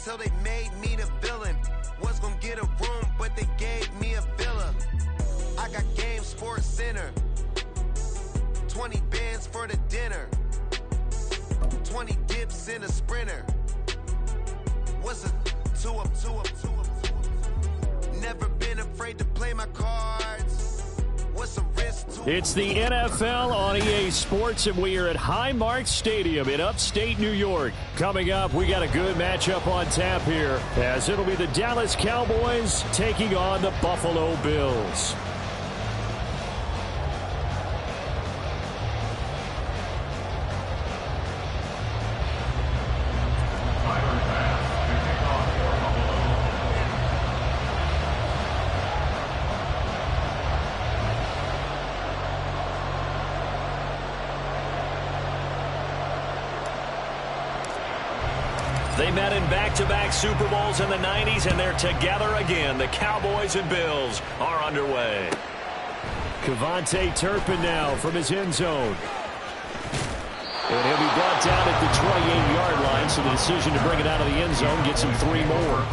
till they made me the villain. Was gonna get a room, but they gave me a villa. I got Game Sports Center. 20 bands for the dinner. 20 dips in a sprinter. What's a 2-up? Never been afraid to play my cards. What's a risk to It's the NFL on EA Sports, and we are at Highmark Stadium in upstate New York. Coming up, we got a good matchup on tap here, as it'll be the Dallas Cowboys taking on the Buffalo Bills. They met in back-to-back Super Bowls in the 90s, and they're together again. The Cowboys and Bills are underway. Kevontae Turpin now from his end zone. And he'll be brought down at the 28-yard line, so the decision to bring it out of the end zone gets him 3 more.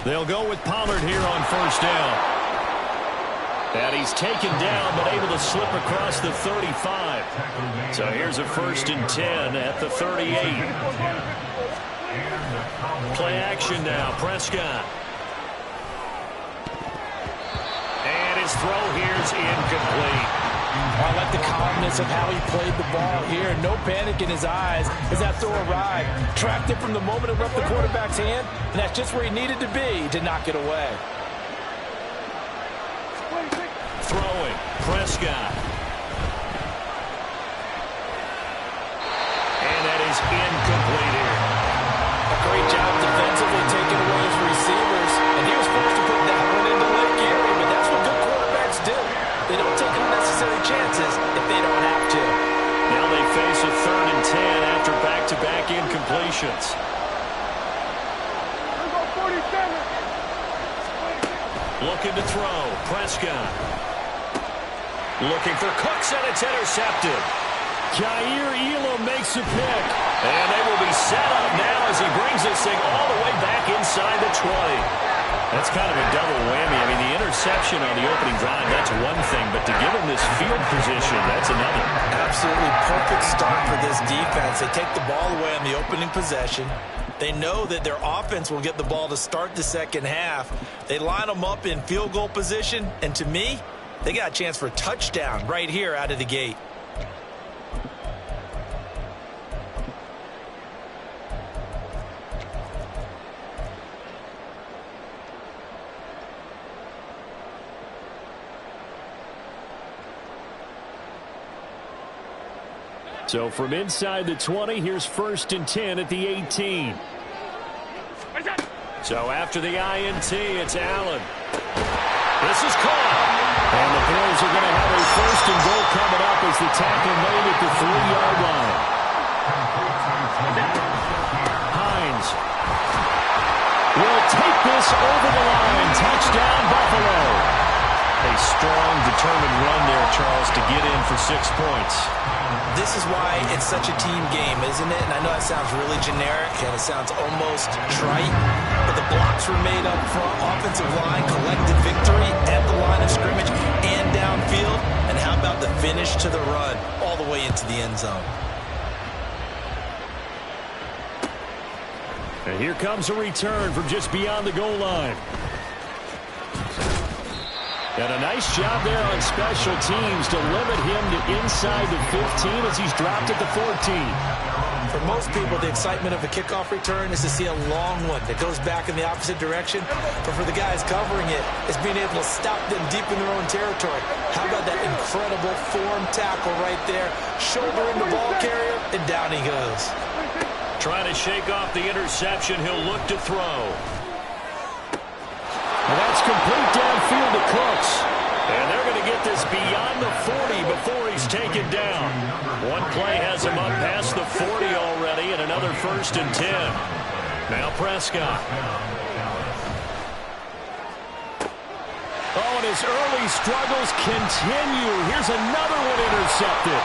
They'll go with Pollard here on first down. And he's taken down, but able to slip across the 35. So here's a 1st and 10 at the 38. Play action now, Prescott. And his throw here's incomplete. I like the calmness of how he played the ball here. No panic in his eyes as that throw arrived. Tracked it from the moment it left the quarterback's hand, and that's just where he needed to be to knock it away. Throwing, Prescott. And that is incomplete here. A great job defensively taking away his receivers, and he was forced to put that one into Lake Erie, but that's what good quarterbacks do. They don't take unnecessary chances if they don't have to. Now they face a 3rd and 10 after back-to-back incompletions. Looking to throw. Prescott. Looking for Cooks, and it's intercepted. Jair Elam makes a pick. And they will be set up now as he brings this thing all the way back inside the 20. That's kind of a double whammy. I mean, the interception on the opening drive, that's one thing, but to give him this field position, that's another. Absolutely perfect start for this defense. They take the ball away on the opening possession. They know that their offense will get the ball to start the second half. They line them up in field goal position, and to me, they got a chance for a touchdown right here out of the gate. So from inside the 20, here's 1st and 10 at the 18. So after the INT, it's Allen. This is caught. And the Bills are going to have a 1st and goal coming up as the tackle made at the 3-yard line. Hines will take this over the line. Touchdown, Buffalo. A strong, determined run there, Charles, to get in for 6 points. This is why it's such a team game, isn't it? And I know that sounds really generic and it sounds almost trite, but the blocks were made up front, offensive line, collected victory at the line of scrimmage and downfield. And how about the finish to the run all the way into the end zone? And here comes a return from just beyond the goal line. And a nice job there on special teams to limit him to inside the 15 as he's dropped at the 14. For most people, the excitement of a kickoff return is to see a long one that goes back in the opposite direction. But for the guys covering it, it's being able to stop them deep in their own territory. How about that incredible form tackle right there? Shoulder in the ball carrier, and down he goes. Trying to shake off the interception. He'll look to throw. And that's complete downfield to Cooks. And they're going to get this beyond the 40 before he's taken down. One play has him up past the 40 already, and another 1st and 10. Now Prescott. Oh, and his early struggles continue. Here's another one intercepted.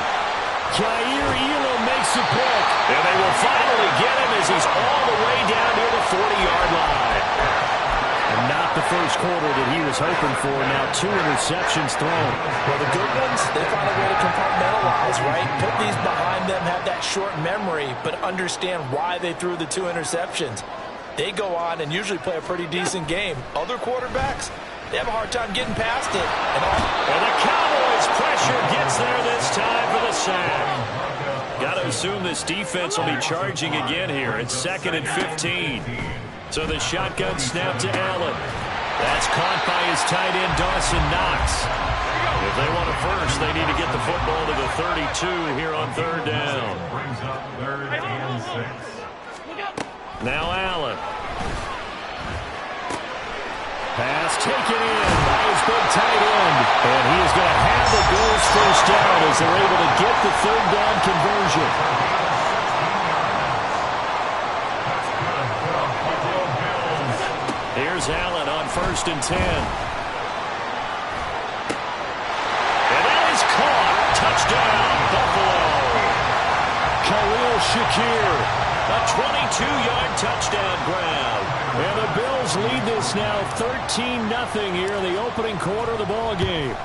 Jair Elam makes a pick. And they will finally get him as he's all the way down near the 40-yard line. And not the first quarter that he was hoping for. Now 2 interceptions thrown. Well, the good ones, they find a way to compartmentalize, right? Put these behind them, have that short memory, but understand why they threw the 2 interceptions. They go on and usually play a pretty decent game. Other quarterbacks, they have a hard time getting past it. And the Cowboys' pressure gets there this time for the sack. Got to assume this defense will be charging again here. It's 2nd and 15. So the shotgun snap to Allen. That's caught by his tight end, Dawson Knox. If they want a first, they need to get the football to the 32 here on 3rd down. Now Allen. Pass taken in by his big tight end. And he is going to have the Bills' first down as they're able to get the 3rd down conversion. Here's Allen on 1st and 10. And that is caught. Touchdown, Buffalo. Khalil Shakir, a 22-yard touchdown grab. And the Bills lead this now 13-0 here in the opening quarter of the ball game.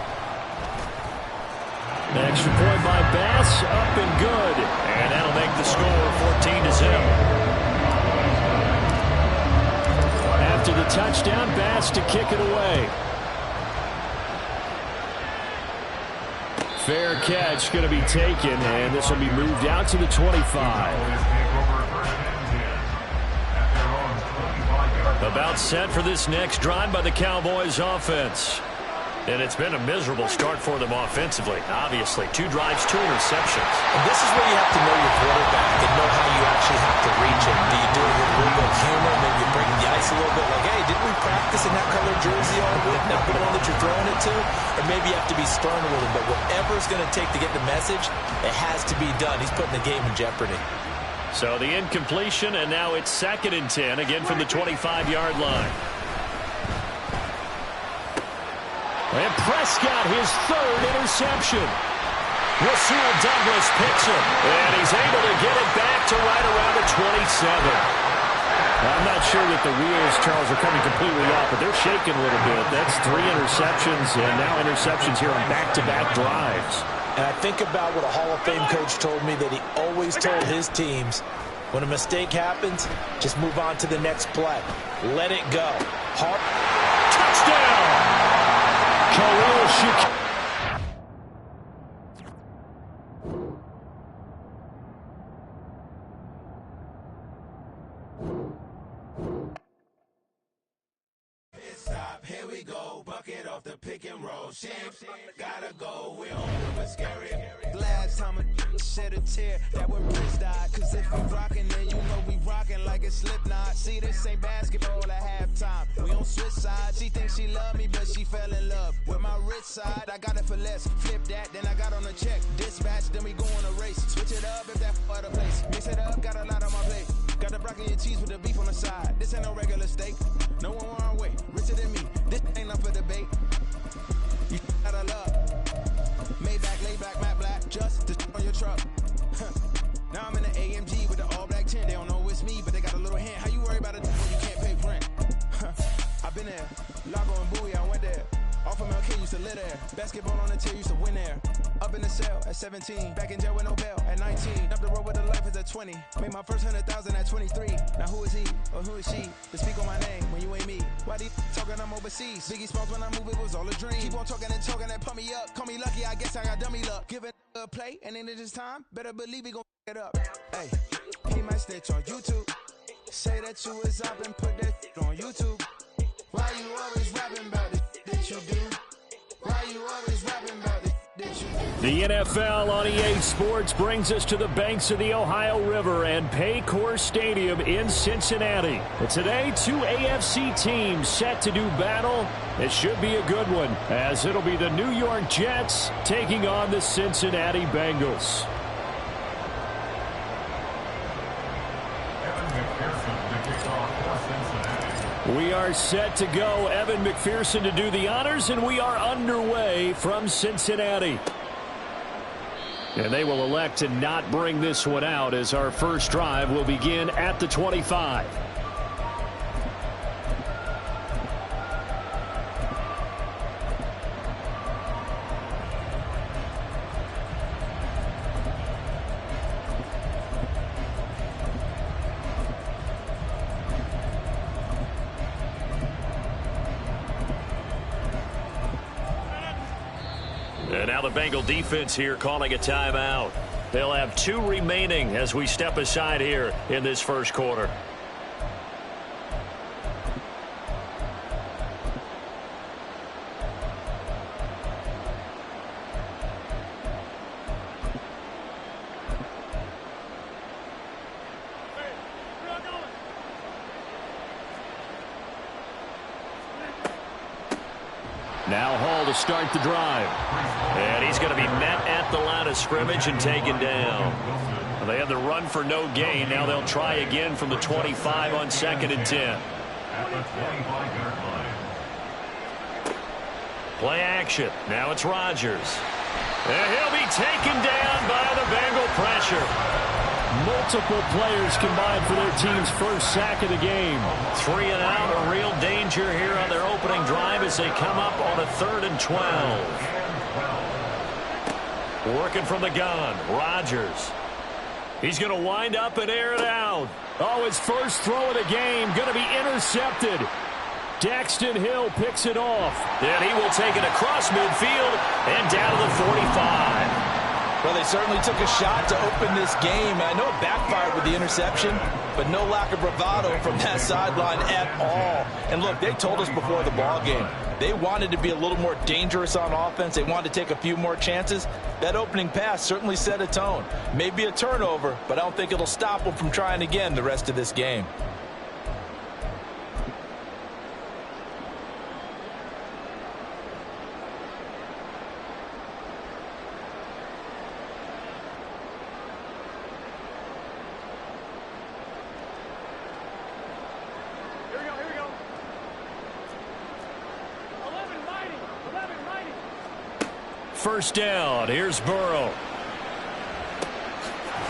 Extra point by Bass, up and good. And that'll make the score 14-0. After the touchdown, Bass to kick it away. Fair catch going to be taken, and this will be moved out to the 25. About set for this next drive by the Cowboys offense. And it's been a miserable start for them offensively. Obviously, 2 drives, 2 interceptions. And this is where you have to know your quarterback and know how you actually have to reach him. Do you do it with a little bit of humor, maybe you break the ice a little bit, like, hey, didn't we practice in that color jersey all week, not the one that you're throwing it to? Or maybe you have to be stern a little bit. Whatever it's going to take to get the message, it has to be done. He's putting the game in jeopardy. So the incompletion, and now it's 2nd and 10, again from the 25-yard line. And Prescott, his 3rd interception. Rasul Douglas picks him, and he's able to get it back to right around the 27. I'm not sure that the wheels, Charles, are coming completely off, but they're shaking a little bit. That's 3 interceptions, and now interceptions here on back-to-back drives. And I think about what a Hall of Fame coach told me that he always told his teams, when a mistake happens, just move on to the next play. Let it go. Touchdown! Khalil Shakir. Stop, here we go, bucket off the pick and roll. Champs, gotta go, we don't do it scary. Last time a shed a tear, that when Prince died. Cause if we rockin', then you know we rockin' like a Slipknot. See, this ain't basketball at halftime. We on switch sides. She thinks she love me, but she fell in love with my rich side. I got it for less, flip that, then I got on a check. Dispatch, then we go on a race. Switch it up if that other place. Mix it up, got a lot on my plate. Got the broccoli and cheese with the beef on the side. This ain't no regular steak. No one wrong way, richer than me. This ain't up for debate. You out of luck. Maybach, lay back, matte black. Just to on your truck. Now I'm in the AMG with the all black tint. They don't know it's me, but they got a little hint. How you worry about it when you can't pay rent? I've been there. Lago and Bowie, I went there. Off of MLK, used to live there. Basketball on the tier, used to win there. Up in the cell at 17. Back in jail with no bail at 19. Up the road with a life as at 20. Made my first 100,000 at 23. Now who is he or who is she to speak on my name when you ain't me? Why these talking I'm overseas? Biggie Smalls when I move, it was all a dream. Keep on talking and pump me up. Call me lucky, I guess I got dummy luck. Give it a play, and then it's time. Better believe we gon' it up. Hey, he might snitch on YouTube. Say that you was up and put that on YouTube. Why you always rapping about it that you do? Why you always rapping about it The NFL on EA Sports brings us to the banks of the Ohio River and Paycor Stadium in Cincinnati. And today, two AFC teams set to do battle. It should be a good one, as it'll be the New York Jets taking on the Cincinnati Bengals. We are set to go. Evan McPherson to do the honors, and we are underway from Cincinnati. And they will elect to not bring this one out, as our first drive will begin at the 25. And now the Bengal defense here calling a timeout. They'll have 2 remaining as we step aside here in this first quarter. Now Hall to start the drive. And he's going to be met at the line of scrimmage and taken down. Well, they had the run for no gain. Now they'll try again from the 25 on 2nd and 10. Play action. Now it's Rodgers. And he'll be taken down by the Bengal pressure. Multiple players combined for their team's first sack of the game. 3 and out, a real danger here on their opening drive as they come up on a 3rd and 12. Working from the gun, Rodgers. He's going to wind up and air it out. Oh, his first throw of the game going to be intercepted. Daxton Hill picks it off. And he will take it across midfield and down to the 45. Well, they certainly took a shot to open this game. I know it backfired with the interception, but no lack of bravado from that sideline at all. And look, they told us before the ball game, they wanted to be a little more dangerous on offense. They wanted to take a few more chances. That opening pass certainly set a tone. Maybe a turnover, but I don't think it'll stop them from trying again the rest of this game. First down. Here's Burrow.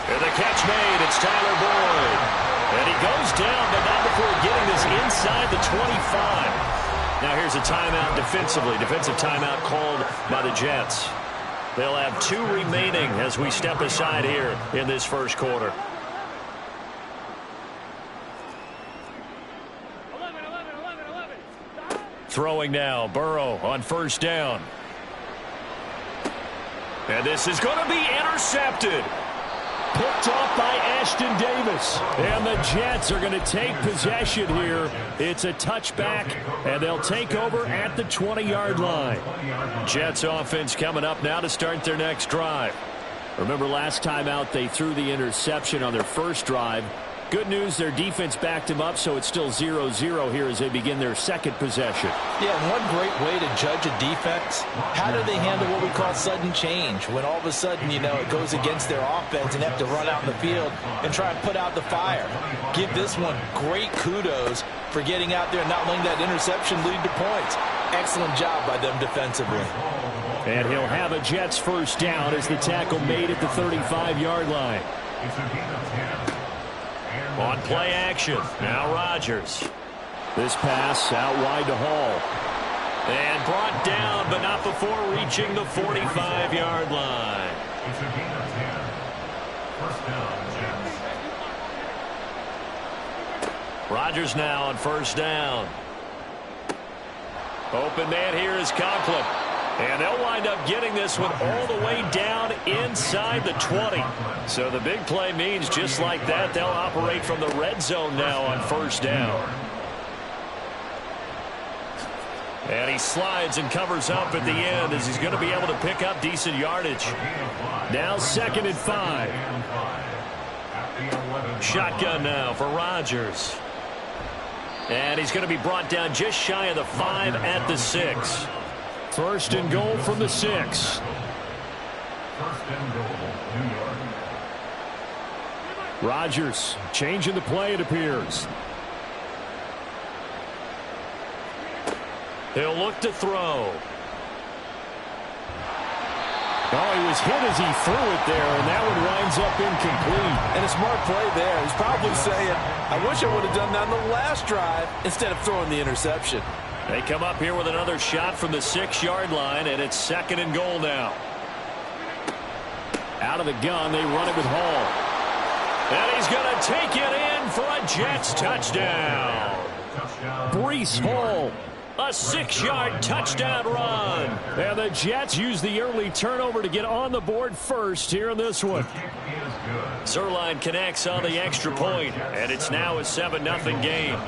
And the catch made. It's Tyler Boyd. And he goes down, but not before getting this inside the 25. Now here's a timeout defensively. Defensive timeout called by the Jets. They'll have 2 remaining as we step aside here in this first quarter. 11. Throwing now. Burrow on first down. And this is going to be intercepted. Picked off by Ashton Davis. And the Jets are going to take possession here. It's a touchback, and they'll take over at the 20-yard line. Jets offense coming up now to start their next drive. Remember last time out they threw the interception on their first drive. Good news, their defense backed him up, so it's still 0-0 here as they begin their second possession. Yeah, and one great way to judge a defense, how do they handle what we call sudden change? When all of a sudden, you know, it goes against their offense and they have to run out in the field and try and put out the fire. Give this one great kudos for getting out there and not letting that interception lead to points. Excellent job by them defensively. And he'll have a Jets first down as the tackle made at the 35-yard line. On play action, now Rodgers. This pass out wide to Hall. And brought down, but not before reaching the 45-yard line. Rodgers now on first down. Open man here is Conklin. And they'll wind up getting this one all the way down inside the 20. So the big play means just like that, they'll operate from the red zone now on first down. And he slides and covers up at the end as he's going to be able to pick up decent yardage. Now 2nd and 5. Shotgun now for Rodgers. And he's going to be brought down just shy of the 5 at the 6. 1st and goal from the 6. 1st and goal, New York. Rodgers changing the play, it appears. He'll look to throw. Oh, he was hit as he threw it there, and that one winds up incomplete. And a smart play there. He's probably saying, I wish I would have done that on the last drive instead of throwing the interception. They come up here with another shot from the 6-yard line, and it's 2nd and goal now. Out of the gun, they run it with Hall. And he's going to take it in for a Jets touchdown. Breece Hall. A 6-yard touchdown run. And the Jets use the early turnover to get on the board first here in this one. Zerline connects on the extra point, and it's now a 7-0 game.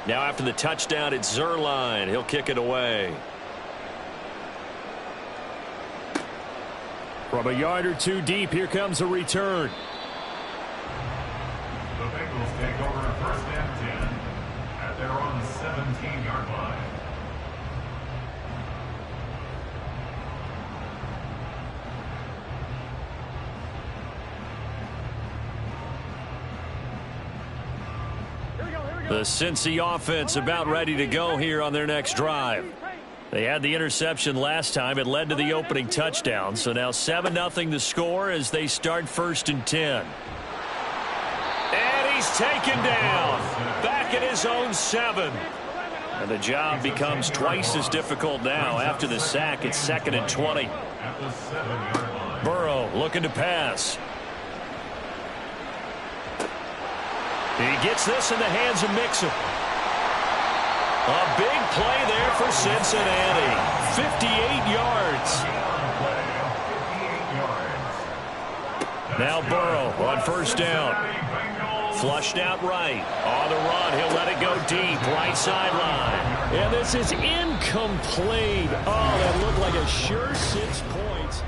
Now after the touchdown, it's Zerline. He'll kick it away. From a yard or two deep, here comes a return. The Bengals take over 1st and 10 at their own 17-yard line. The Cincy offense about ready to go here on their next drive. They had the interception last time. It led to the opening touchdown. So now 7-0 the score as they start 1st and 10. And he's taken down. Back at his own 7. And the job becomes twice as difficult now after the sack. It's 2nd and 20. Burrow looking to pass. He gets this in the hands of Mixon. A big play there for Cincinnati. 58 yards. Now Burrow on 1st down. Flushed out right. On the run, he'll let it go deep. Right sideline. And this is incomplete. Oh, that looked like a sure 6 points.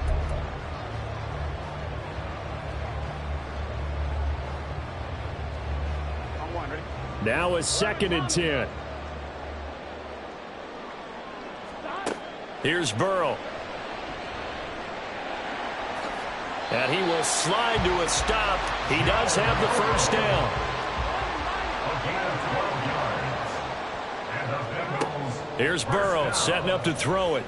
Now a 2nd and 10. Here's Burrow. And he will slide to a stop. He does have the 1st down. Here's Burrow setting up to throw it.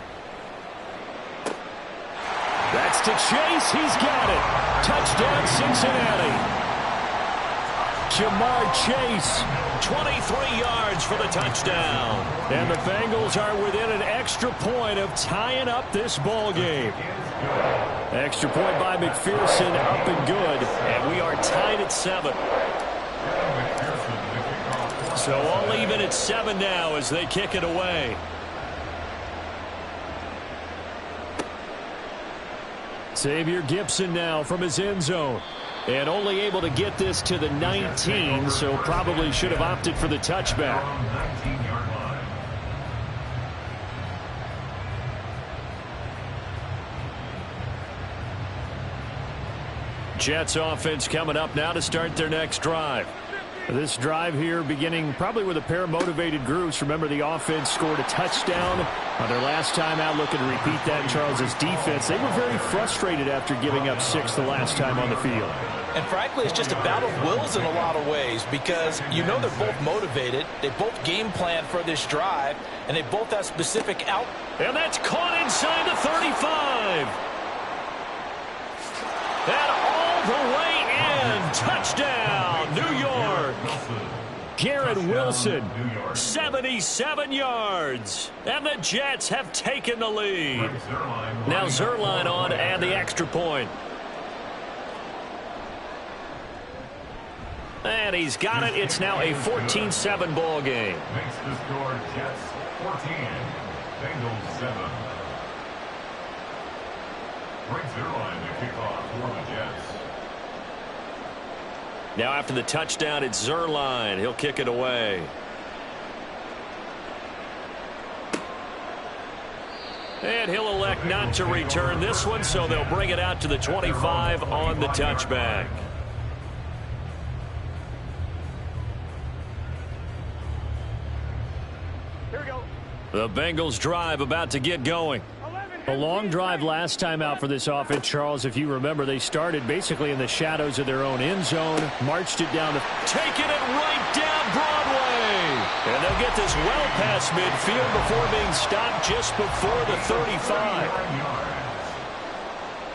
That's to Chase. He's got it. Touchdown, Cincinnati. Jamar Chase, 23 yards for the touchdown. And the Bengals are within an extra point of tying up this ball game. Extra point by McPherson, up and good. And we are tied at 7. So all even at 7 now as they kick it away. Xavier Gibson now from his end zone. And only able to get this to the 19, so probably should have opted for the touchback. Jets offense coming up now to start their next drive. This drive here beginning probably with a pair of motivated groups. Remember, the offense scored a touchdown on their last time out. Looking to repeat that in Charles's defense. They were very frustrated after giving up 6 the last time on the field. And frankly, it's just a battle of wills in a lot of ways because you know they're both motivated. They both game plan for this drive, and they both have specific out. And that's caught inside the 35. And all the way in. Touchdown, New York. Garrett Wilson, 77 yards. And the Jets have taken the lead. Now Zerline on and the extra point. And he's got it. It's now a 14-7 ball game. Makes the score Jets 14, Bengals 7. Right Zerline to kick off for the Jets. Now after the touchdown, it's Zerline. He'll kick it away. And he'll elect not to return this one, so they'll bring it out to the 25 on the touchback. Here we go. The Bengals drive about to get going. A long drive last time out for this offense, Charles. If you remember, they started basically in the shadows of their own end zone, marched it down, taking it right down Broadway. And they'll get this well past midfield before being stopped just before the 35.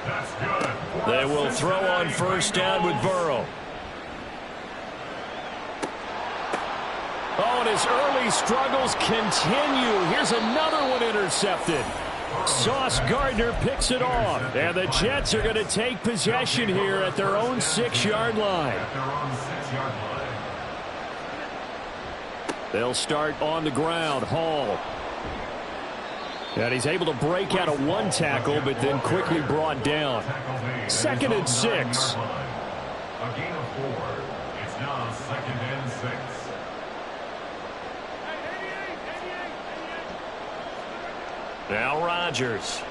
That's good. They will throw on first down with Burrow. Oh, and his early struggles continue. Here's another one intercepted. Sauce Gardner picks it off. And the Jets are going to take possession here at their own 6-yard line. They'll start on the ground. Hall. And he's able to break out of one tackle, but then quickly brought down. 2nd and 6. A gain of 4. It's now 2nd and 6. Now Rodgers.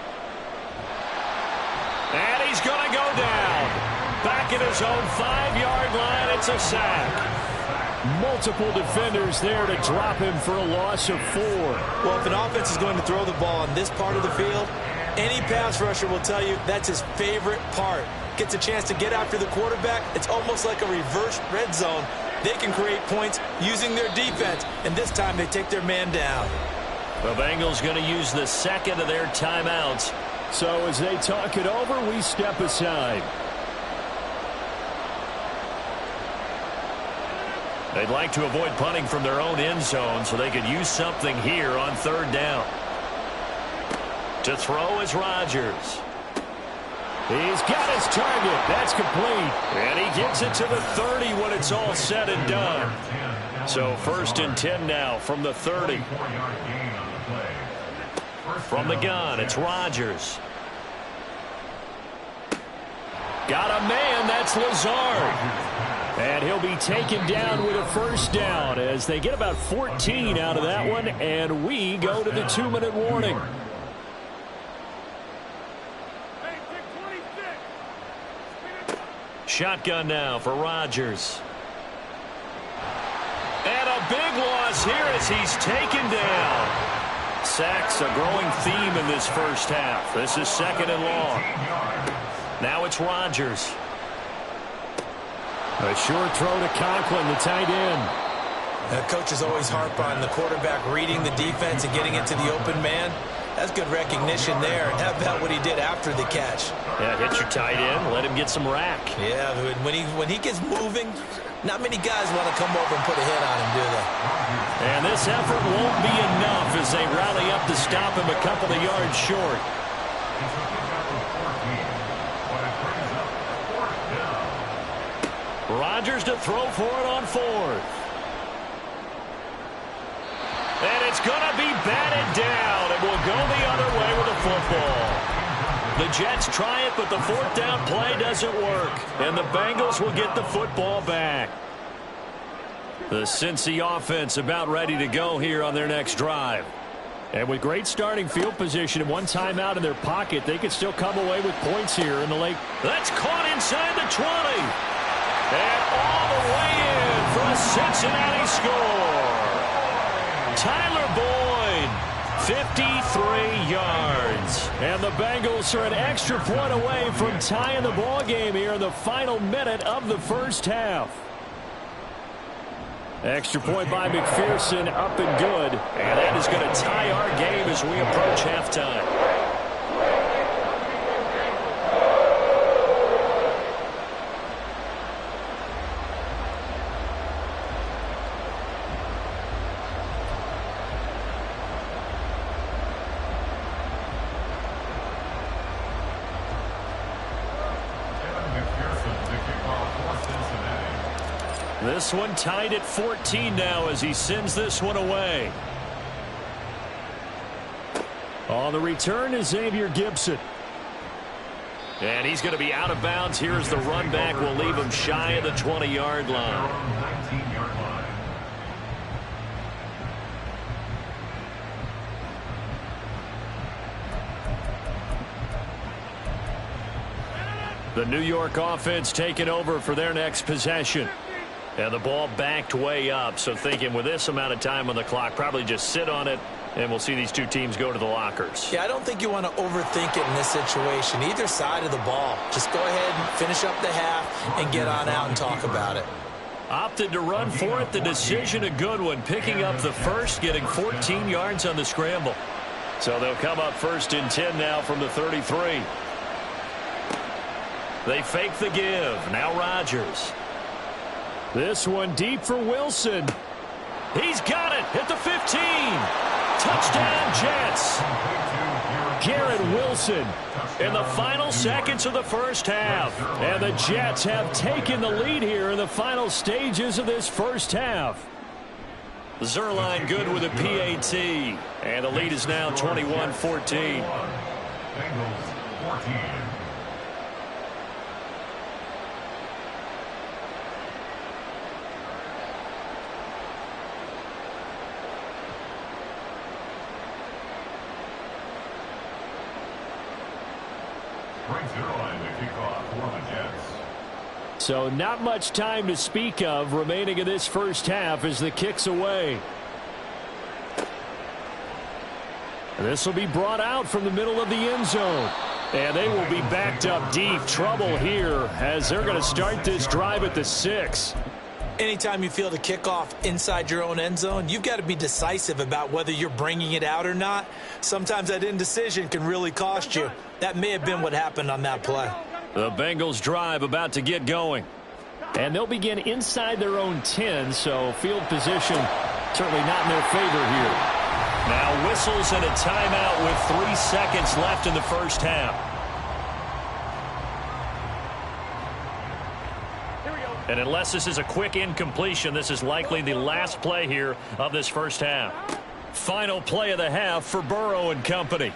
And he's going to go down. Back at his own 5-yard line. It's a sack. Multiple defenders there to drop him for a loss of 4. Well, if an offense is going to throw the ball on this part of the field, any pass rusher will tell you that's his favorite part. Gets a chance to get after the quarterback. It's almost like a reverse red zone. They can create points using their defense, and this time they take their man down. The Bengals going to use the second of their timeouts. So as they talk it over, we step aside. They'd like to avoid punting from their own end zone so they could use something here on 3rd down. To throw is Rodgers. He's got his target. That's complete. And he gets it to the 30 when it's all said and done. So 1st and 10 now from the 30. From the gun, it's Rodgers. Got a man, that's Lazard. And he'll be taken down with a first down as they get about 14 out of that one, and we go to the 2-minute warning. Shotgun now for Rodgers. And a big loss here as he's taken down. Sacks a growing theme in this first half. This is 2nd and long. Now it's Rodgers. A short throw to Conklin, the tight end. The coaches always harp on the quarterback reading the defense and getting into the open man. That's good recognition there. And how about what he did after the catch? Yeah, hit your tight end. Let him get some rack. Yeah, when he gets moving, not many guys want to come over and put a hit on him, do they? And this effort won't be enough as they rally up to stop him a couple of yards short. Rodgers to throw for it on 4th. And it's going to be batted down. It will go the other way with the football. The Jets try it, but the 4th down play doesn't work. And the Bengals will get the football back. The Cincy offense about ready to go here on their next drive. And with great starting field position and one timeout in their pocket, they could still come away with points here in the late. That's caught inside the 20. And all the way in for a Cincinnati score. Tyler Boyd, 53 yards. And the Bengals are an extra point away from tying the ball game here in the final minute of the first half. Extra point by McPherson, up and good. And that is going to tie our game as we approach halftime. This one tied at 14 now as he sends this one away. On the return is Xavier Gibson. And he's going to be out of bounds. Here's the run back. Will leave him shy of the 20-yard line. 19-yard line. The New York offense taking over for their next possession. And the ball backed way up. So thinking with this amount of time on the clock, probably just sit on it, and we'll see these two teams go to the lockers. Yeah, I don't think you want to overthink it in this situation. Either side of the ball. Just go ahead and finish up the half and get on out and talk about it. Opted to run for it. The decision a good one. Picking up the first, getting 14 yards on the scramble. So they'll come up 1st and 10 now from the 33. They fake the give. Now Rodgers. This one deep for Wilson. He's got it at the 15. Touchdown, Jets. Garrett Wilson in the final seconds of the first half. And the Jets have taken the lead here in the final stages of this first half. Zerline good with a PAT. And the lead is now 21-14. Bengals 14. So not much time to speak of remaining in this first half as the kick's away. This will be brought out from the middle of the end zone. And they will be backed up deep. Trouble here as they're going to start this drive at the 6. Anytime you feel the kickoff inside your own end zone, you've got to be decisive about whether you're bringing it out or not. Sometimes that indecision can really cost you. That may have been what happened on that play. The Bengals drive about to get going. And they'll begin inside their own 10, so field position certainly not in their favor here. Now whistles and a timeout with 3 seconds left in the first half. And unless this is a quick incompletion, this is likely the last play here of this first half. Final play of the half for Burrow and company.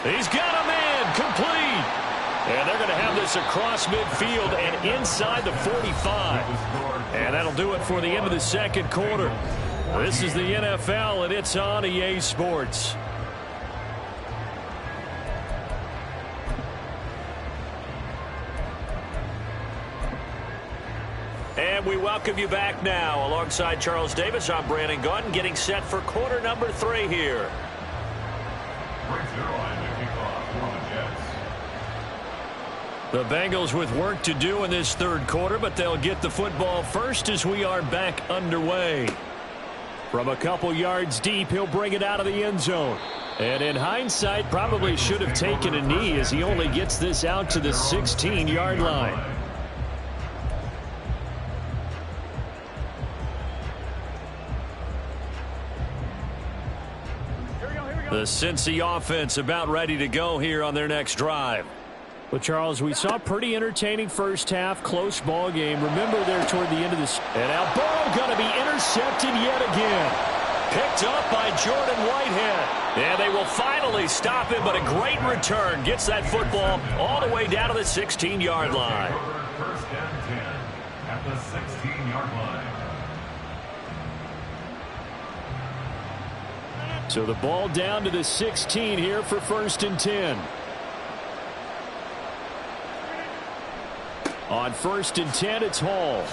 He's got a man complete. And they're going to have this across midfield and inside the 45. And that'll do it for the end of the second quarter. This is the NFL, and it's on EA Sports. And we welcome you back now. Alongside Charles Davis, I'm Brandon Gaudin, getting set for quarter number 3 here. The Bengals with work to do in this third quarter, but they'll get the football first as we are back underway. From a couple yards deep, he'll bring it out of the end zone. And in hindsight, probably should have taken a knee as he only gets this out to the 16-yard line. The Cincy offense about ready to go here on their next drive. Well, Charles, we saw a pretty entertaining first half, close ball game. Remember there toward the end of this. And now Burrow going to be intercepted yet again. Picked up by Jordan Whitehead. And they will finally stop him, but a great return. Gets that football all the way down to the 16-yard line. First and 10 at the 16-yard line. So the ball down to the 16 here for 1st and 10. On 1st and 10, it's Hall.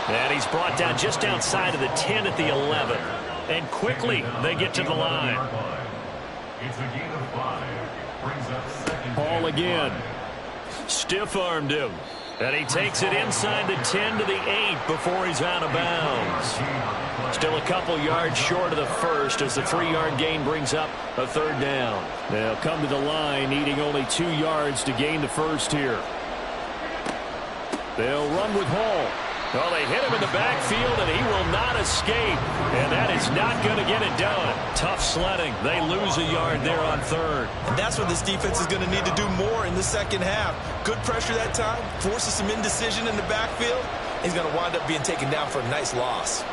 And he's brought down just outside of the 10 at the 11. And quickly, they get to the line. It's a gain of 5. Brings up second. Hall again. Stiff-armed him. And he takes it inside the 10 to the 8 before he's out of bounds. Still a couple yards short of the first as the 3-yard gain brings up a 3rd down. They'll come to the line needing only 2 yards to gain the first here. They'll run with Hall. Well, they hit him in the backfield, and he will not escape. And that is not going to get it done. Tough sledding. They lose a yard there on 3rd. And that's what this defense is going to need to do more in the second half. Good pressure that time. Forces some indecision in the backfield. He's going to wind up being taken down for a nice loss.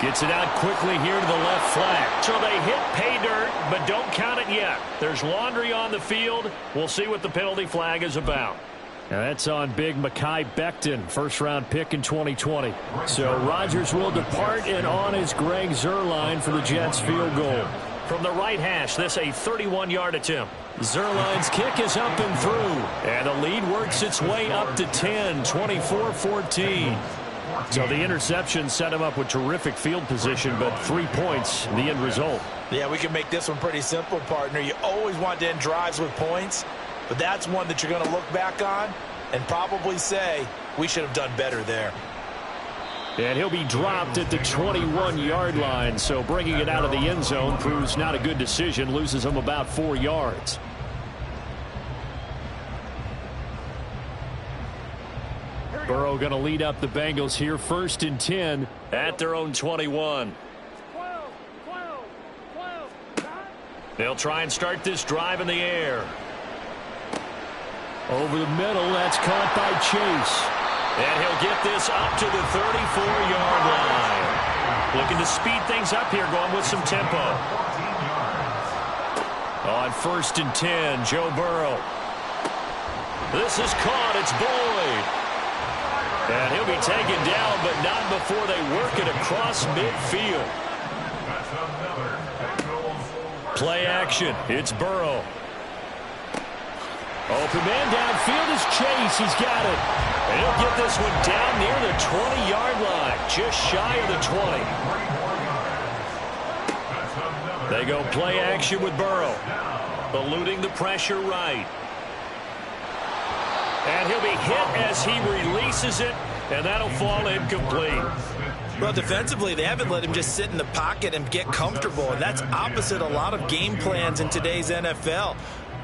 Gets it out quickly here to the left flank. So they hit pay dirt, but don't count it yet. There's laundry on the field. We'll see what the penalty flag is about. And that's on big Mekhi Becton, first-round pick in 2020. So Rodgers will depart, and on is Greg Zuerlein for the Jets field goal. From the right hash, this a 31-yard attempt. Zuerlein's kick is up and through, and the lead works its way up to 10, 24-14. So the interception set him up with terrific field position, but 3 points, the end result. Yeah, we can make this one pretty simple, partner. You always want to end drives with points, but that's one that you're going to look back on and probably say, we should have done better there. And he'll be dropped at the 21-yard line, so bringing it out of the end zone proves not a good decision, loses him about 4 yards. Burrow going to lead up the Bengals here, 1st and 10 at their own 21. They'll try and start this drive in the air. Over the middle, that's caught by Chase. And he'll get this up to the 34-yard line. Looking to speed things up here, going with some tempo. On 1st and 10, Joe Burrow. This is caught. It's Boyd. And he'll be taken down, but not before they work it across midfield. Play action. It's Burrow. Open man downfield is Chase. He's got it. And he'll get this one down near the 20-yard line, just shy of the 20. They go play action with Burrow. Eluding the pressure right. And he'll be hit as he releases it, and that'll fall incomplete. Well, defensively, they haven't let him just sit in the pocket and get comfortable, and that's opposite a lot of game plans in today's NFL.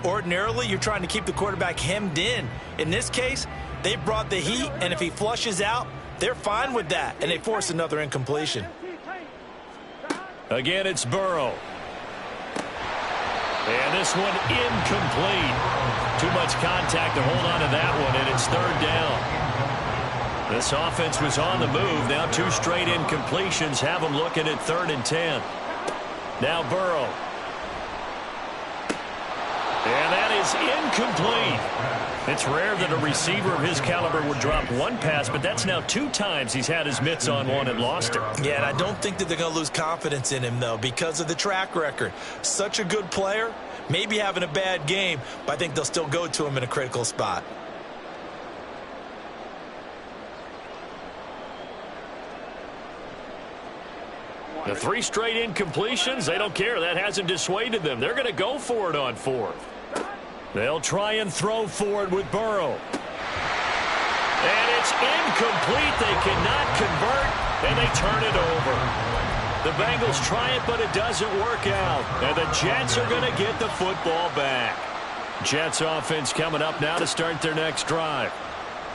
Ordinarily, you're trying to keep the quarterback hemmed in. In this case, they brought the heat, and if he flushes out, they're fine with that, and they force another incompletion. Again, it's Burrow. And this one incomplete. Too much contact to hold on to that one, and it's 3rd down. This offense was on the move. Now 2 straight incompletions have them looking at 3rd and 10. Now Burrow. And that is incomplete. It's rare that a receiver of his caliber would drop one pass, but that's now 2 times he's had his mitts on one and lost it. Yeah, and I don't think that they're going to lose confidence in him, though, because of the track record. Such a good player, maybe having a bad game, but I think they'll still go to him in a critical spot. The 3 straight incompletions, they don't care. That hasn't dissuaded them. They're going to go for it on 4th. They'll try and throw for it with Burrow. And it's incomplete. They cannot convert, and they turn it over. The Bengals try it, but it doesn't work out. And the Jets are going to get the football back. Jets offense coming up now to start their next drive.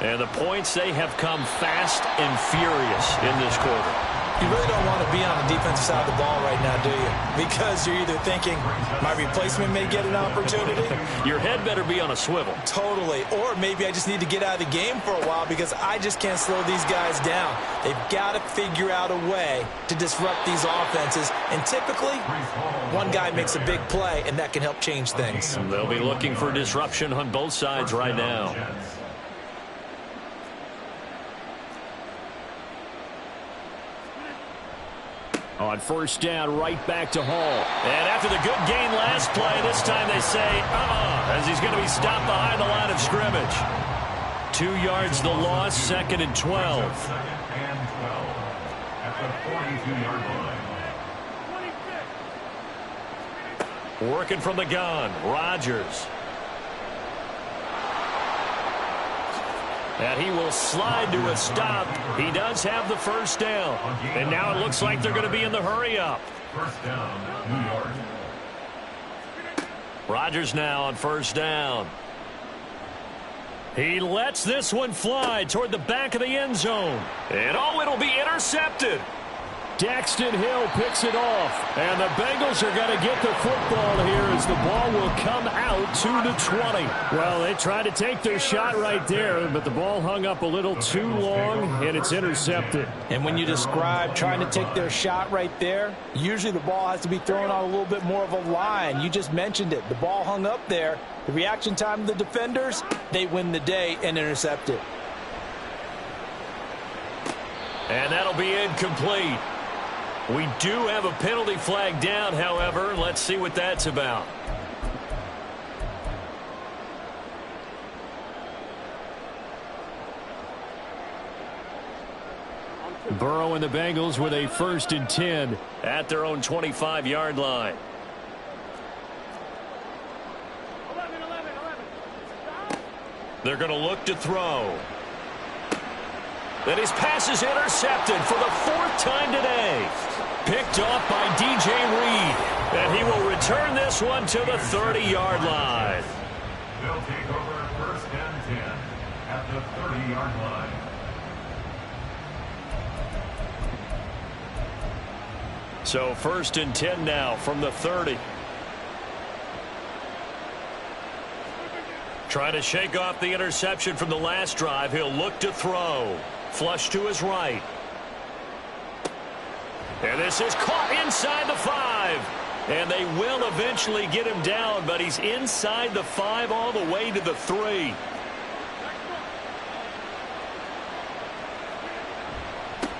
And the points, they have come fast and furious in this quarter. You really don't want to be on the defensive side of the ball right now, do you? Because you're either thinking, my replacement may get an opportunity. Your head better be on a swivel. Totally. Or maybe I just need to get out of the game for a while because I just can't slow these guys down. They've got to figure out a way to disrupt these offenses. And typically, one guy makes a big play, and that can help change things. They'll be looking for disruption on both sides right now. On 1st down, right back to Hall. And after the good gain last play, this time they say, as he's going to be stopped behind the line of scrimmage. 2 yards the loss, 2nd and 12. 2nd and 12 at the 42-yard line. Working from the gun, Rodgers. And he will slide to a stop. He does have the 1st down. And now it looks like they're going to be in the hurry-up. 1st down, New York. Rodgers now on 1st down. He lets this one fly toward the back of the end zone. And it'll be intercepted. Daxton Hill picks it off. And the Bengals are going to get the football here as the ball will come out to the 20. Well, they tried to take their shot right there, but the ball hung up a little too long, and it's intercepted. And when you describe trying to take their shot right there, usually the ball has to be thrown on a little bit more of a line. You just mentioned it. The ball hung up there. The reaction time of the defenders, they win the day and intercept it. And that'll be incomplete. We do have a penalty flag down, however. Let's see what that's about. Burrow and the Bengals with a 1st and 10 at their own 25-yard line. 11. They're going to look to throw. And his pass is intercepted for the 4th time today. Picked off by DJ Reed. And he will return this one to the 30-yard line. They'll take over 1st and 10 at the 30-yard line. So 1st and 10 now from the 30. Trying to shake off the interception from the last drive. He'll look to throw. Flush to his right. And this is caught inside the 5. And they will eventually get him down, but he's inside the 5 all the way to the 3.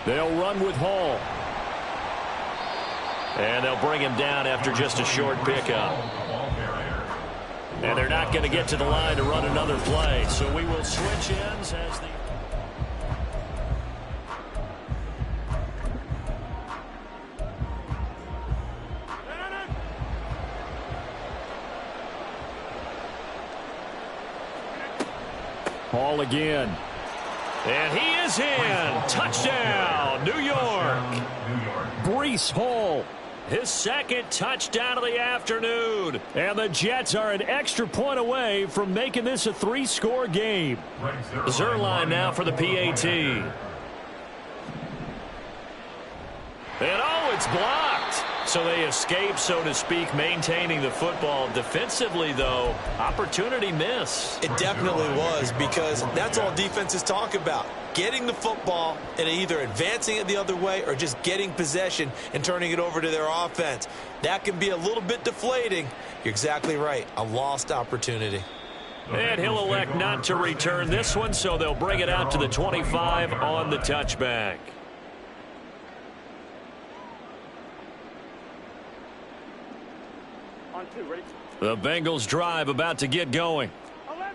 They'll run with Hall. And they'll bring him down after just a short pickup. And they're not going to get to the line to run another play. So we will switch ends as the... Hall again. And he is in. Touchdown, New York. Breece Hall. His 2nd touchdown of the afternoon. And the Jets are an extra point away from making this a 3-score game. Zerline now for the PAT. And oh, it's blocked. So they escape, so to speak, maintaining the football. Defensively, though, opportunity miss. It definitely was, because that's all defenses talk about. Getting the football and either advancing it the other way or just getting possession and turning it over to their offense. That can be a little bit deflating. You're exactly right. A lost opportunity. And he'll elect not to return this one, so they'll bring it out to the 25 on the touchback. The Bengals drive about to get going.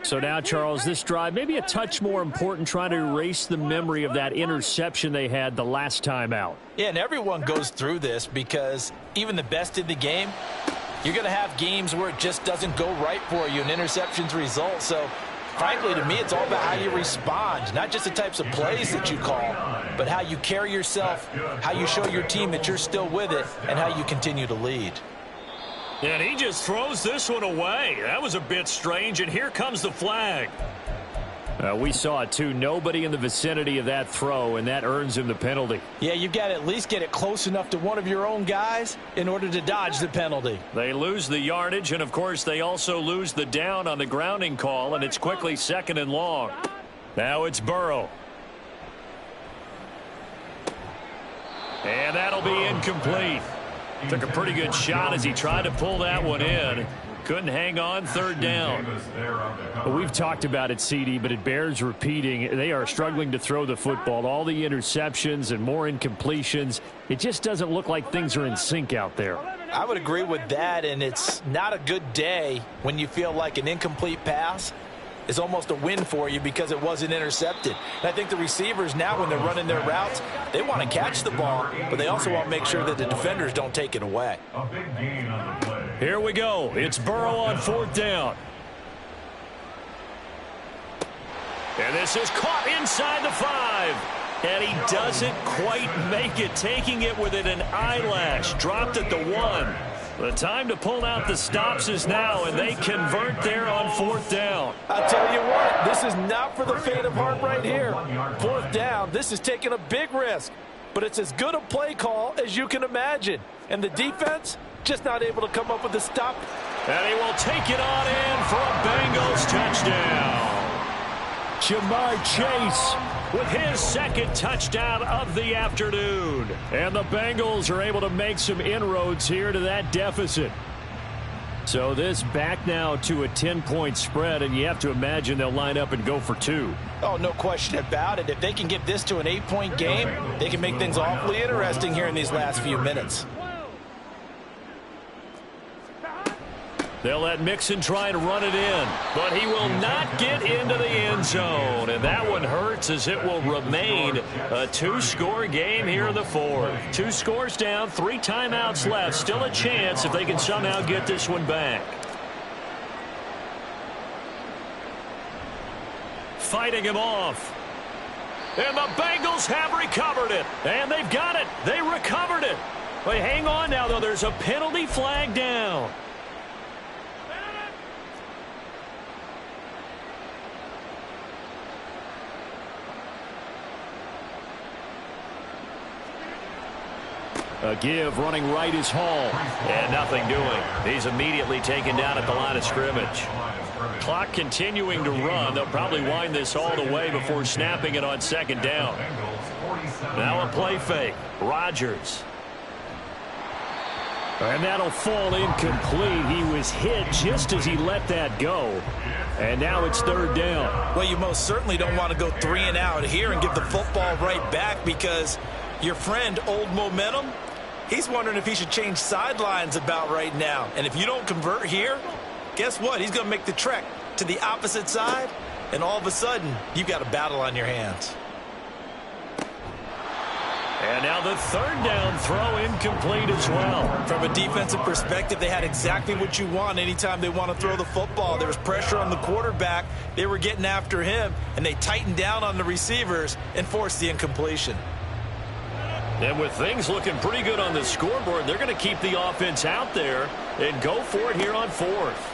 So now, Charles, this drive maybe a touch more important, trying to erase the memory of that interception they had the last time out. Yeah, and everyone goes through this because even the best in the game, you're going to have games where it just doesn't go right for you and interceptions result. So, frankly, to me, it's all about how you respond, not just the types of plays that you call, but how you carry yourself, how you show your team that you're still with it, and how you continue to lead. And he just throws this one away. That was a bit strange, and here comes the flag. We saw it, too. Nobody in the vicinity of that throw, and that earns him the penalty. Yeah, you've got to at least get it close enough to one of your own guys in order to dodge the penalty. They lose the yardage, and, of course, they also lose the down on the grounding call, and it's quickly 2nd and long. Now it's Burrow. And that'll be incomplete. Took a pretty good shot as he tried to pull that one in. Couldn't hang on, 3rd down. Well, we've talked about it, CD, but it bears repeating. They are struggling to throw the football. All the interceptions and more incompletions. It just doesn't look like things are in sync out there. I would agree with that, and it's not a good day when you feel like an incomplete pass is almost a win for you because it wasn't intercepted. And I think the receivers now, when they're running their routes, they want to catch the ball, but they also want to make sure that the defenders don't take it away. A big gain on the play. Here we go. It's Burrow on 4th down. And this is caught inside the 5. And he doesn't quite make it, taking it within an eyelash. Dropped at the 1. The time to pull out the stops is now, and they convert there on 4th down. I'll tell you what, this is not for the faint of heart right here. 4th down, this is taking a big risk. but it's as good a play call as you can imagine. And the defense just not able to come up with a stop. And he will take it on in for a Bengals touchdown. Jamar Chase with his second touchdown of the afternoon. And the Bengals are able to make some inroads here to that deficit. So this back now to a 10-point spread, and you have to imagine they'll line up and go for 2. Oh, no question about it. If they can get this to an 8-point game, they can make things awfully interesting here in these last few minutes. They'll let Mixon try to run it in, but he will not get into the end zone. And that one hurts as it will remain a 2-score game here in the fourth. 2 scores down, 3 timeouts left. Still a chance if they can somehow get this one back. Fighting him off. And the Bengals have recovered it. And they've got it. They recovered it. But hang on now, though. There's a penalty flag down. A give running right is Hall. And nothing doing. He's immediately taken down at the line of scrimmage. Clock continuing to run. They'll probably wind this all the way before snapping it on second down. Now a play fake. Rodgers. And that'll fall incomplete. He was hit just as he let that go. And now it's third down. Well, you most certainly don't want to go 3 and out here and give the football right back, because your friend, Old Momentum, he's wondering if he should change sidelines about right now. And if you don't convert here, guess what? He's going to make the trek to the opposite side, and all of a sudden, you've got a battle on your hands. And now the third down throw incomplete as well. From a defensive perspective, they had exactly what you want anytime they want to throw the football. There was pressure on the quarterback. They were getting after him, and they tightened down on the receivers and forced the incompletion. And with things looking pretty good on the scoreboard, they're going to keep the offense out there and go for it here on fourth.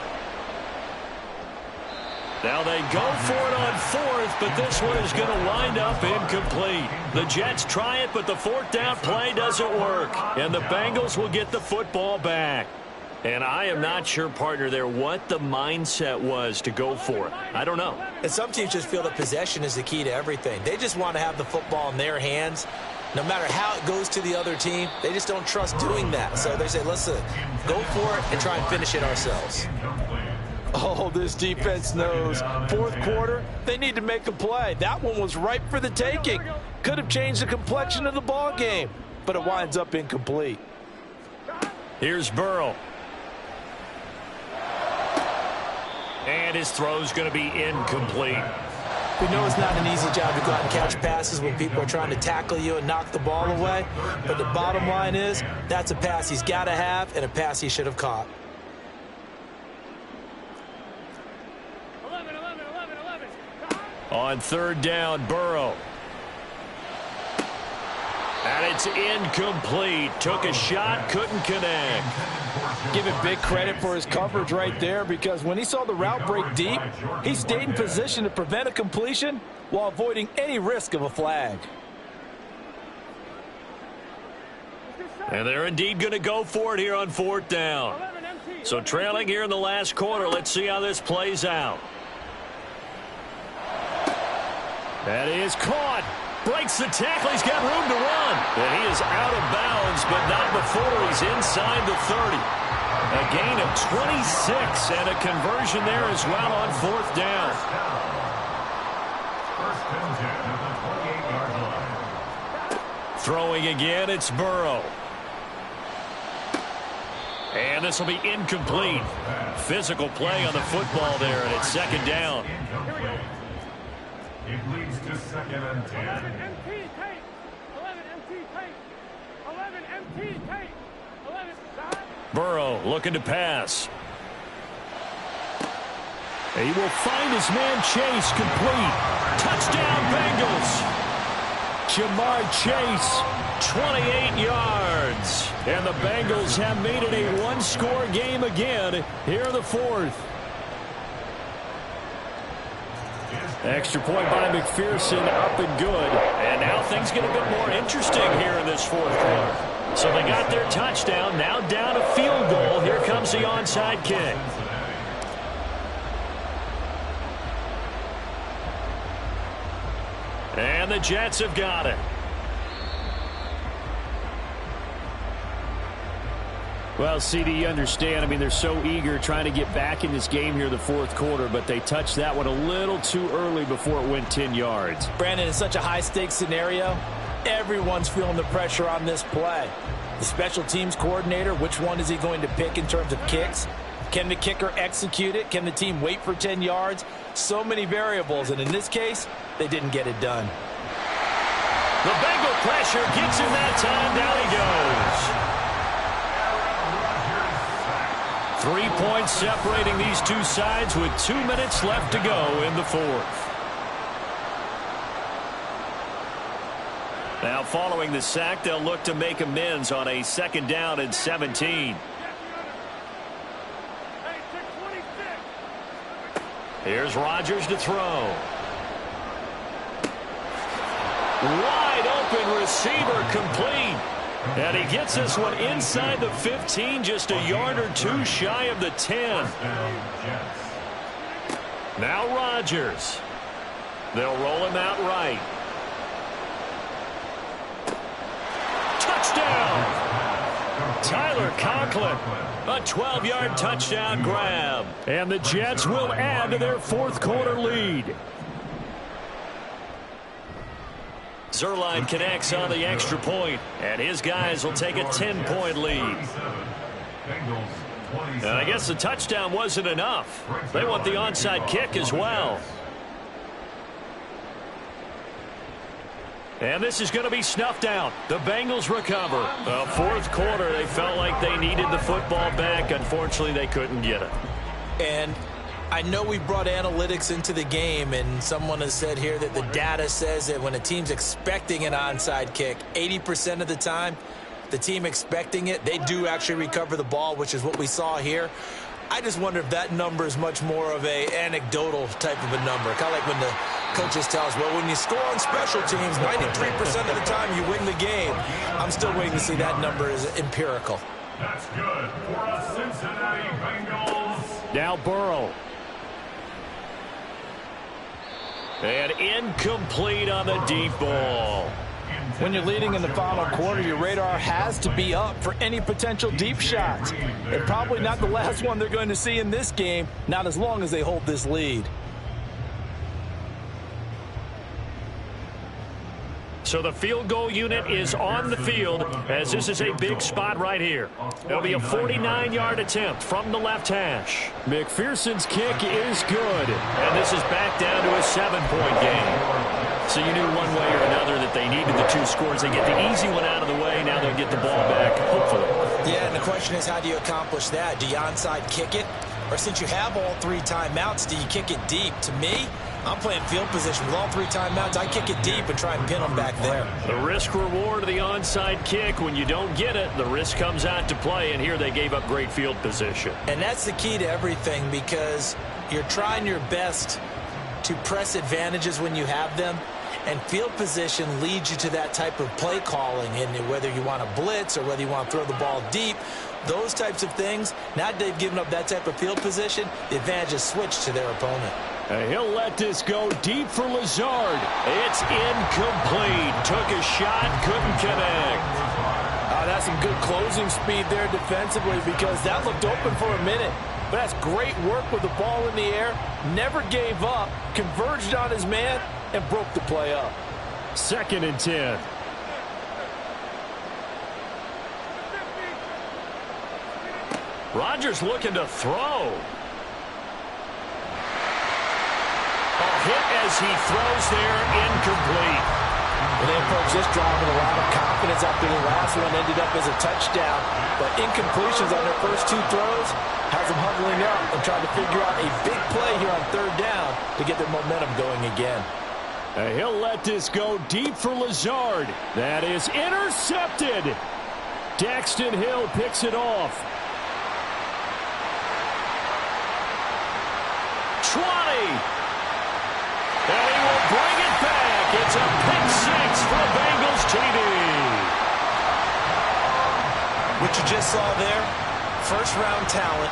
Now they go for it on fourth, but this one is going to wind up incomplete. The Jets try it, but the fourth down play doesn't work. And the Bengals will get the football back. And I am not sure, partner, there what the mindset was to go for it. I don't know. And some teams just feel that possession is the key to everything. They just want to have the football in their hands. No matter how it goes to the other team, they just don't trust doing that. So they say, listen, go for it and try and finish it ourselves. Oh, this defense knows. Fourth quarter, they need to make a play. That one was ripe for the taking. Could have changed the complexion of the ball game, but it winds up incomplete. Here's Burrow. And his throw's going to be incomplete. We know it's not an easy job to go out and catch passes when people are trying to tackle you and knock the ball away. But the bottom line is, that's a pass he's got to have and a pass he should have caught. 11. On third down, Burrow. And it's incomplete. Took a shot, couldn't connect. Give him big credit for his coverage right there, because when he saw the route break deep, he stayed in position to prevent a completion while avoiding any risk of a flag. And they're indeed going to go for it here on fourth down. So trailing here in the last quarter, let's see how this plays out. That is caught. Breaks the tackle. He's got room to run. And he is out of bounds, but not before he's inside the 30. A gain of 26 and a conversion there as well on fourth down. First and 10 at the 28-yard line. Throwing again, it's Burrow. And this will be incomplete. Physical play on the football there, and it's second down. It leads to second and 10. 11 MT tape. 11 MT tape. 11 MT tape. 11 side. Burrow looking to pass. He will find his man Chase complete. Touchdown Bengals. Jamar Chase, 28 yards. And the Bengals have made it a one-score game again here in the fourth. Is Extra point by McPherson, up and good. And now things get a bit more interesting here in this fourth quarter. So they got their touchdown, now down a field goal. Here comes the onside kick. And the Jets have got it. Well, CD, you understand. I mean, they're so eager trying to get back in this game here in the fourth quarter, but they touched that one a little too early before it went 10 yards. Brandon, it's such a high-stakes scenario. Everyone's feeling the pressure on this play. The special teams coordinator, which one is he going to pick in terms of kicks? Can the kicker execute it? Can the team wait for 10 yards? So many variables, and in this case, they didn't get it done. The Bengal pressure gets him that time. Down he goes. 3 points separating these two sides with 2 minutes left to go in the fourth. Now following the sack, they'll look to make amends on a 2nd down and 17. Here's Rodgers to throw. Wide open receiver, complete. And he gets this one inside the 15, just a yard or two shy of the 10. Now Rodgers. They'll roll him out right. Touchdown! Tyler Conklin. A 12-yard touchdown grab. And the Jets will add to their fourth quarter lead. Zerline connects on the extra point, and his guys will take a 10-point lead. And I guess the touchdown wasn't enough. They want the onside kick as well. And this is going to be snuffed out. The Bengals recover. The fourth quarter, they felt like they needed the football back. Unfortunately, they couldn't get it. And I know we brought analytics into the game, and someone has said here that the data says that when a team's expecting an onside kick, 80% of the time, the team expecting it, they do actually recover the ball, which is what we saw here. I just wonder if that number is much more of a anecdotal type of a number. Kind of like when the coaches tell us, well, when you score on special teams, 93% of the time you win the game. I'm still waiting to see that number is empirical. That's good for a Cincinnati Bengals. Now Burrow. And incomplete on the deep ball. When you're leading in the final quarter, your radar has to be up for any potential deep shots. And probably not the last one they're going to see in this game, not as long as they hold this lead. So the field goal unit is on the field as this is a big spot right here. It'll be a 49-yard attempt from the left hash. McPherson's kick is good. And this is back down to a 7-point game. So you knew one way or another that they needed the two scores. They get the easy one out of the way. Now they'll get the ball back, hopefully. Yeah, and the question is, how do you accomplish that? Do you onside kick it? Or since you have all 3 timeouts, do you kick it deep? To me, I'm playing field position with all 3 timeouts. I kick it deep and try and pin them back there. The risk reward of the onside kick. When you don't get it, the risk comes out to play, and here they gave up great field position. And that's the key to everything, because you're trying your best to press advantages when you have them, and field position leads you to that type of play calling. And whether you want to blitz or whether you want to throw the ball deep, those types of things, now that they've given up that type of field position, the advantage is switched to their opponent. And he'll let this go deep for Lazard. It's incomplete. Took a shot, couldn't connect. That's some good closing speed there defensively, because that looked open for a minute. But that's great work with the ball in the air. Never gave up, converged on his man, and broke the play up. 2nd and 10. Rodgers looking to throw. A hit as he throws there, incomplete. They approach this drive with a lot of confidence after the last one ended up as a touchdown. But incompletions on their first 2 throws has them huddling up and trying to figure out a big play here on 3rd down to get their momentum going again. And he'll let this go deep for Lazard. That is intercepted. Daxton Hill picks it off. 20. And It's a pick six for a Bengals TD. What you just saw there, first-round talent,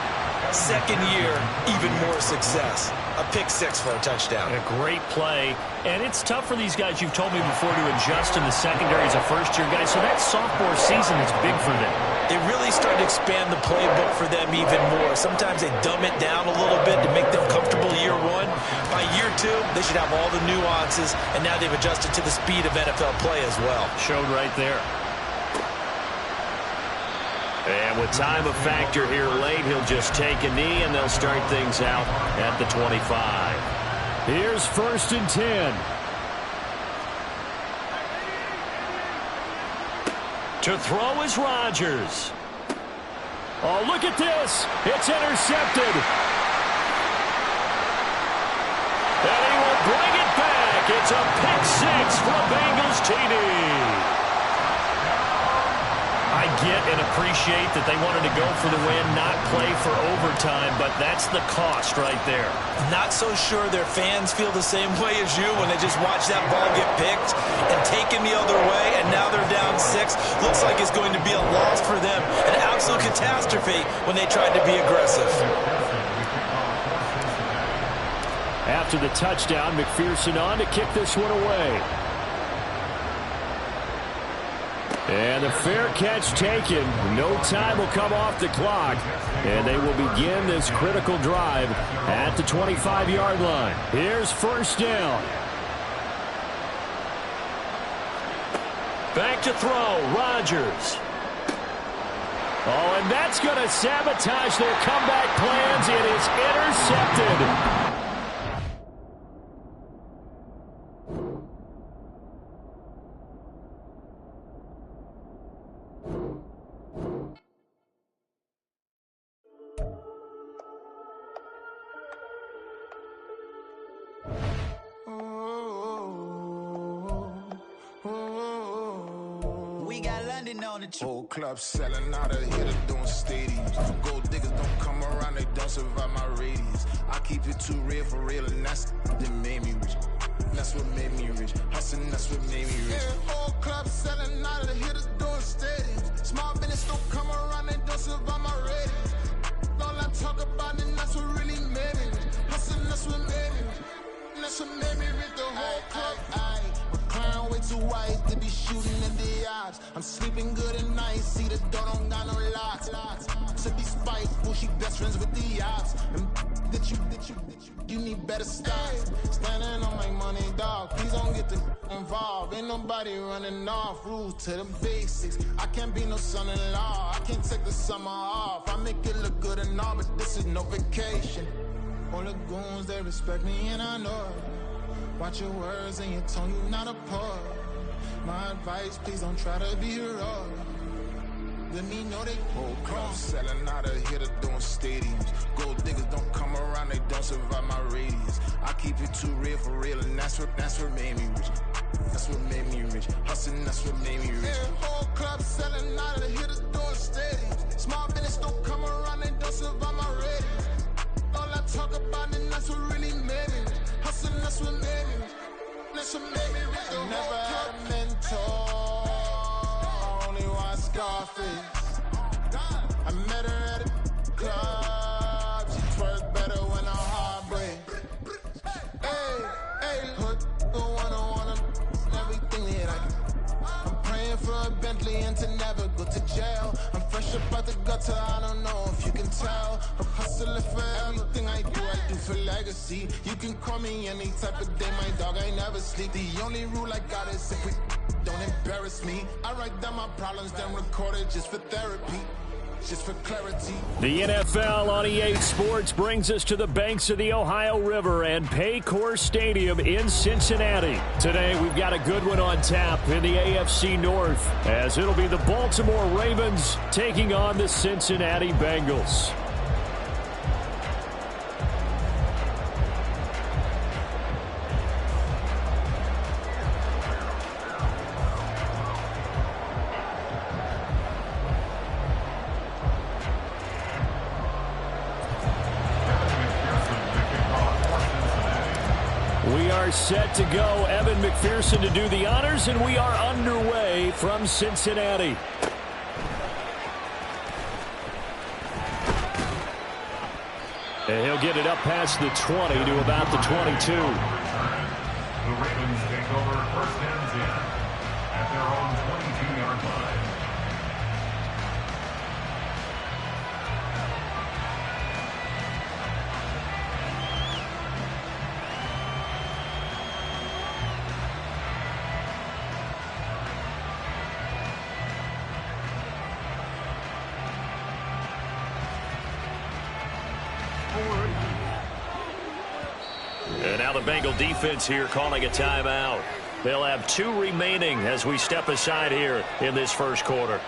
second year, even more success. A pick six for a touchdown. A great play. And it's tough for these guys, you've told me before, to adjust in the secondary as a first-year guy. So that sophomore season is big for them. They really started to expand the playbook for them even more. Sometimes they dumb it down a little bit to make them comfortable year one. By year two, they should have all the nuances, and now they've adjusted to the speed of NFL play as well. Showed right there. And with time a factor here late, he'll just take a knee, and they'll start things out at the 25. Here's 1st and 10. To throw is Rodgers. Oh, look at this. It's intercepted. And he will bring it back. It's a pick six for a Bengals TD. I get and appreciate that they wanted to go for the win, not play for overtime, but that's the cost right there. Not so sure their fans feel the same way as you when they just watch that ball get picked and taken the other way, and now they're down 6. Looks like it's going to be a loss for them. An absolute catastrophe when they tried to be aggressive. After the touchdown, McPherson on to kick this one away. And a fair catch taken. No time will come off the clock. And they will begin this critical drive at the 25-yard line. Here's 1st down. Back to throw, Rodgers. Oh, and that's going to sabotage their comeback plans. It is intercepted. Whole club selling out of here to doing stadiums. Gold diggers don't come around, they don't survive my radius. I keep it too real for real, and that's that made me rich. That's what made me rich. Hustling, that's what made me rich. Yeah, whole club selling out of here to doing stadiums. Small business don't come around, they don't survive my radius. All I talk about, and that's what really made me rich. Hustling, that's what made me rich. That's what made me rich. The whole club. McLaren way too white to be shooting in the odds. I'm sleeping good at night, see the door don't got no locks. To be spiteful, she best friends with the odds. You need better styles. Standing on my money, dog. Please don't get involved. Ain't nobody running off. Rules to the basics. I can't be no son-in-law. I can't take the summer off. I make it look good and all, but this is no vacation. All the goons, they respect me and I know it. Watch your words and your tone, you not a poet. My advice, please don't try to be heroic. Let me know they whole club selling out of here to doing stadiums. Gold diggers don't come around, they don't survive my radius. I keep it too real for real, and that's what made me rich. That's what made me rich. Hustling, that's what made me rich. Yeah, whole club selling out of here to doing stadiums. Small business don't come around, they don't survive my radius. All I talk about, and that's what really made me rich. Hustling, that's what made me rich. That's what made me rich. I never had a mentor. I only watch Scarface. I met her at a club. She twerk better when I'm heartbreak. Hey, put the one-on-one everything that I can. I'm praying for a Bentley and to never go to jail. I'm fresh up out the gutter, I don't know if you can tell. I'm hustling for everything I do for legacy. You can call me any type of day, my dog, I never sleep. The only rule I got is if we don't embarrass me. I write down my problems, then record it just for therapy. Just for clarity. The NFL on EA Sports brings us to the banks of the Ohio River and Paycor Stadium in Cincinnati. Today, we've got a good one on tap in the AFC North, as it'll be the Baltimore Ravens taking on the Cincinnati Bengals. are set to go. Evan McPherson to do the honors, and we are underway from Cincinnati. And he'll get it up past the 20 to about the 22. The Ravens take over 1st and 10 at their own 22-yard line. And now the Bengal defense here calling a timeout. They'll have 2 remaining as we step aside here in this first quarter.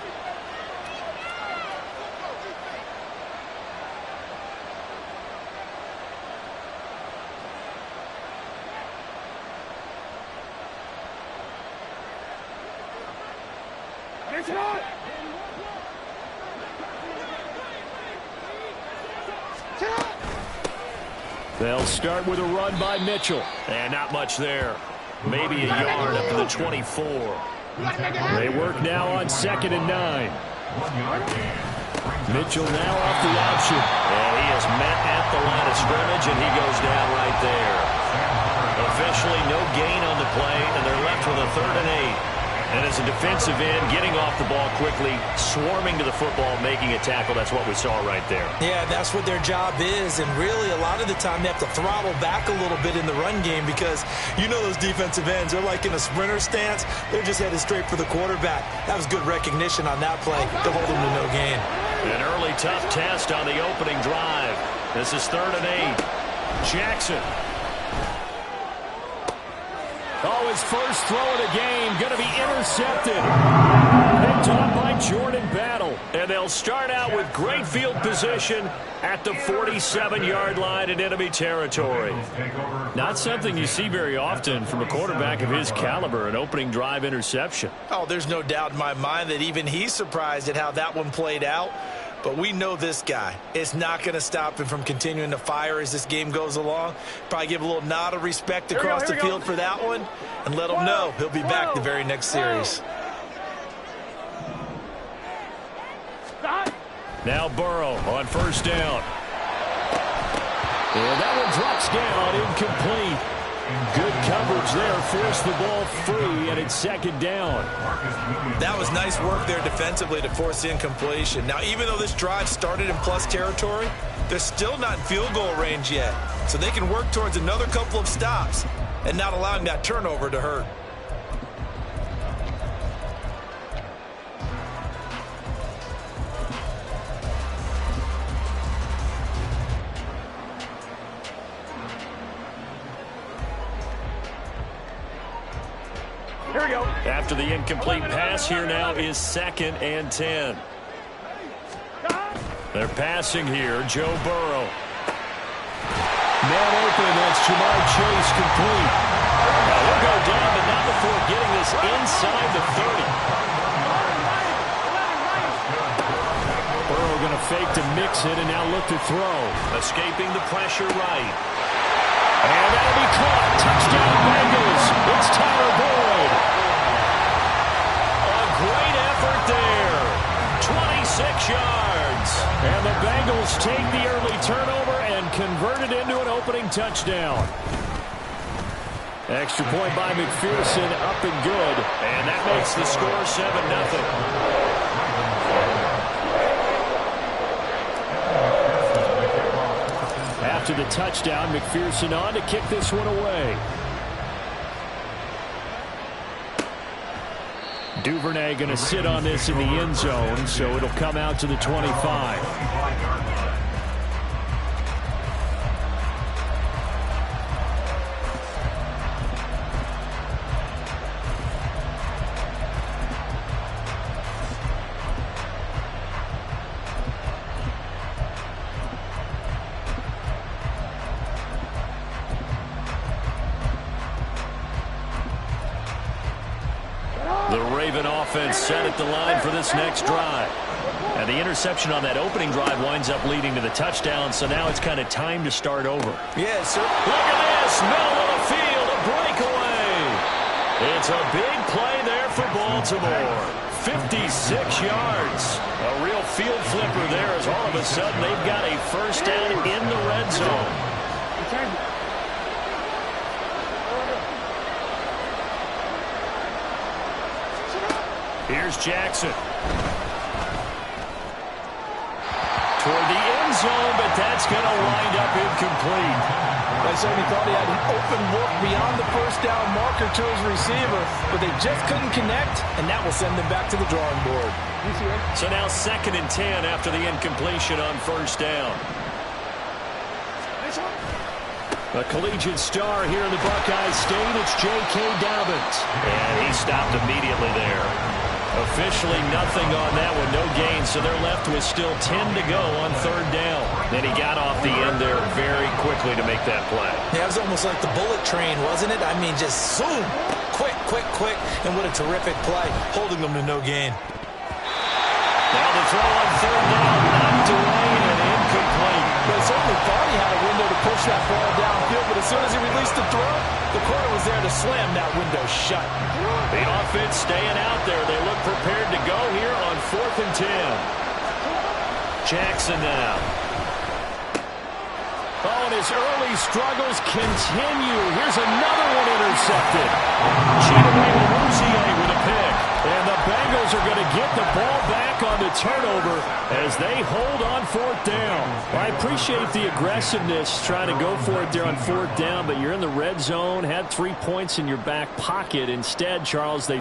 Get it on! They'll start with a run by Mitchell. And not much there. Maybe a yard up to the 24. They work now on 2nd and 9. Mitchell now off the option. And he is met at the line of scrimmage, and he goes down right there. Officially no gain on the play, and they're left with a 3rd and 8. And as a defensive end, getting off the ball quickly, swarming to the football, making a tackle. That's what we saw right there. Yeah, that's what their job is. And really, a lot of the time, they have to throttle back a little bit in the run game because you know those defensive ends, they're like in a sprinter stance. They're just headed straight for the quarterback. That was good recognition on that play to hold them to no gain. An early tough test on the opening drive. This is 3rd and 8. Jackson. Oh, his first throw of the game going to be intercepted. Picked off by Jordan Battle. And they'll start out with great field position at the 47-yard line in enemy territory. Not something you see very often from a quarterback of his caliber, an opening drive interception. Oh, there's no doubt in my mind that even he's surprised at how that one played out. But we know this guy. It's not going to stop him from continuing to fire as this game goes along. Probably give a little nod of respect across the field for that one and let him know he'll be back the very next series. Now Burrow on 1st down. And that one drops down, incomplete. Good coverage there, forced the ball free, and it's 2nd down. That was nice work there defensively to force the incompletion. Now, even though this drive started in plus territory, they're still not in field goal range yet. So they can work towards another couple of stops and not allowing that turnover to hurt. Here we go. After the incomplete pass, here now is 2nd and 10. They're passing here. Joe Burrow. Man open, that's Jamar Chase complete. Now he'll go down, but not before getting this inside the 30. Burrow going to fake to mix it and now look to throw. Escaping the pressure right. And that'll be caught. Touchdown Bengals. It's Tyler Boyd. A great effort there. 26 yards. And the Bengals take the early turnover and convert it into an opening touchdown. Extra point by McPherson, up and good. And that makes the score 7-0. After the touchdown, McPherson on to kick this one away. Duvernay going to sit on this in the end zone, so it'll come out to the 25. The Raven offense set at the line for this next drive. And the interception on that opening drive winds up leading to the touchdown, so now it's kind of time to start over. Yeah, sir. Look at this, middle of the field, a It's a big play there for Baltimore. 56 yards. A real field flipper there as all of a sudden they've got a first down in the red zone. Here's Jackson. Toward the end zone, but that's going to wind up incomplete. I certainly thought he had an open look beyond the first down marker to his receiver, but they just couldn't connect, and that will send them back to the drawing board. So now 2nd and 10 after the incompletion on first down. A collegiate star here in the Buckeye State, it's J.K. Dobbins. And he stopped immediately there. Officially nothing on that one, no gain, so they're left with still 10 to go on 3rd down. Then he got off the end there very quickly to make that play. Yeah, it was almost like the bullet train, wasn't it? I mean, just zoom, quick, and what a terrific play, holding them to no gain. Now the throw on 3rd down, knocked away and incomplete. But certainly thought he had a window to push that ball downfield, but as soon as he released the throw, the corner was there to slam that window shut. The offense staying out there. They look prepared to go here on 4th and 10. Jackson now. Oh, and his early struggles continue. Here's another one intercepted. Chidobe with a pick. And the Bengals are going to get the ball back on the turnover as they hold on 4th down. I appreciate the aggressiveness trying to go for it there on 4th down, but you're in the red zone, had 3 points in your back pocket. Instead, Charles, they